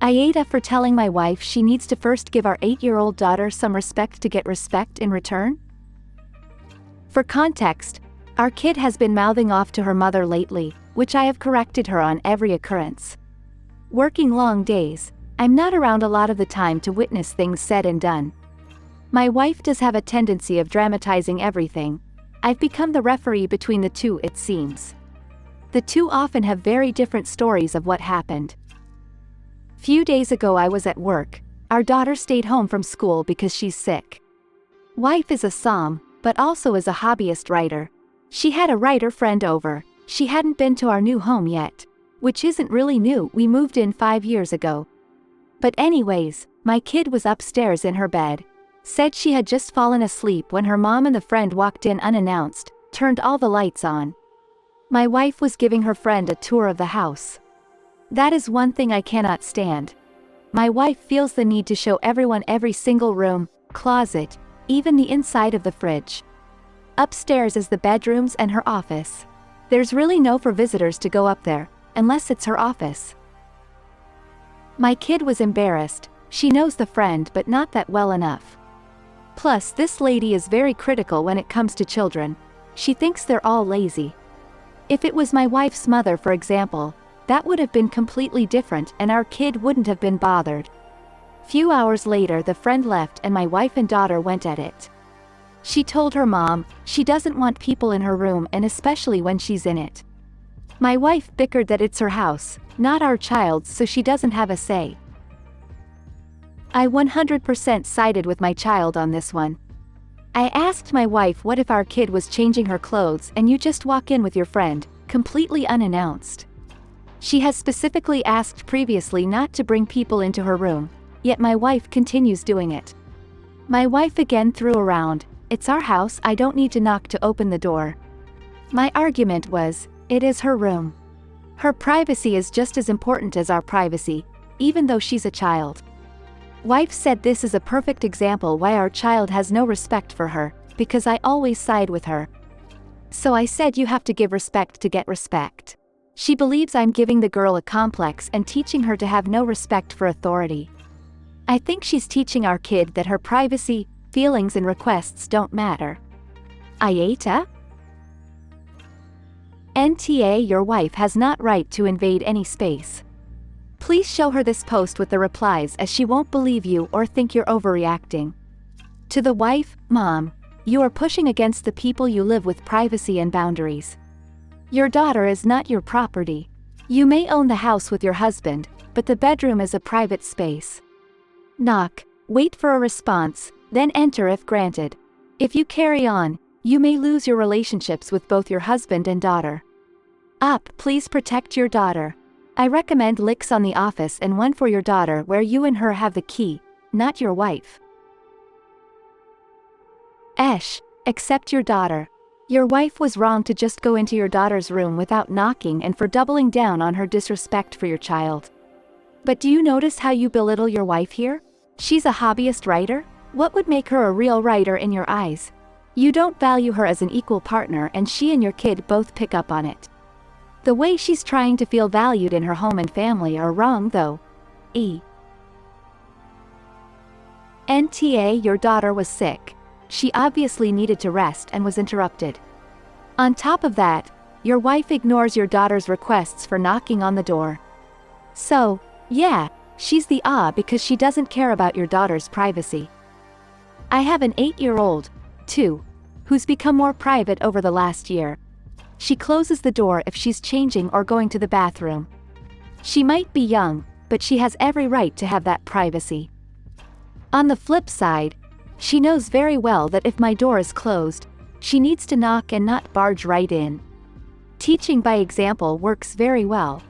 Ayeta for telling my wife she needs to first give our 8-year-old daughter some respect to get respect in return? For context, our kid has been mouthing off to her mother lately, which I have corrected her on every occurrence. Working long days, I'm not around a lot of the time to witness things said and done. My wife does have a tendency of dramatizing everything. I've become the referee between the two, it seems. The two often have very different stories of what happened. Few days ago I was at work. Our daughter stayed home from school because she's sick. Wife is a som, but also is a hobbyist writer. She had a writer friend over. She hadn't been to our new home yet. Which isn't really new, we moved in 5 years ago. But anyways, my kid was upstairs in her bed. Said she had just fallen asleep when her mom and the friend walked in unannounced, turned all the lights on. My wife was giving her friend a tour of the house. That is one thing I cannot stand. My wife feels the need to show everyone every single room, closet, even the inside of the fridge. Upstairs is the bedrooms and her office. There's really no for visitors to go up there, unless it's her office. My kid was embarrassed. She knows the friend but not that well enough. Plus this lady is very critical when it comes to children. She thinks they're all lazy. If it was my wife's mother, for example, that would have been completely different and our kid wouldn't have been bothered. Few hours later the friend left and my wife and daughter went at it. She told her mom she doesn't want people in her room and especially when she's in it. My wife bickered that it's her house, not our child's, so she doesn't have a say. I 100% sided with my child on this one. I asked my wife what if our kid was changing her clothes and you just walk in with your friend, completely unannounced. She has specifically asked previously not to bring people into her room, yet my wife continues doing it. My wife again threw around, "It's our house, I don't need to knock to open the door." My argument was, it is her room. Her privacy is just as important as our privacy, even though she's a child. Wife said this is a perfect example why our child has no respect for her, because I always side with her. So I said you have to give respect to get respect. She believes I'm giving the girl a complex and teaching her to have no respect for authority. I think she's teaching our kid that her privacy, feelings and requests don't matter. Ayeta? NTA, your wife has not right to invade any space. Please show her this post with the replies as she won't believe you or think you're overreacting. To the wife, Mom, you are pushing against the people you live with privacy and boundaries. Your daughter is not your property. You may own the house with your husband, but the bedroom is a private space. Knock, wait for a response, then enter if granted. If you carry on, you may lose your relationships with both your husband and daughter. Up, please protect your daughter. I recommend licks on the office and one for your daughter where you and her have the key, not your wife. Accept your daughter. Your wife was wrong to just go into your daughter's room without knocking and for doubling down on her disrespect for your child. But do you notice how you belittle your wife here? She's a hobbyist writer? What would make her a real writer in your eyes? You don't value her as an equal partner and she and your kid both pick up on it. The way she's trying to feel valued in her home and family are wrong though. NTA, your daughter was sick. She obviously needed to rest and was interrupted. On top of that, your wife ignores your daughter's requests for knocking on the door. So, yeah, she's the because she doesn't care about your daughter's privacy. I have an 8-year-old, too, who's become more private over the last year. She closes the door if she's changing or going to the bathroom. She might be young, but she has every right to have that privacy. On the flip side, she knows very well that if my door is closed, she needs to knock and not barge right in. Teaching by example works very well.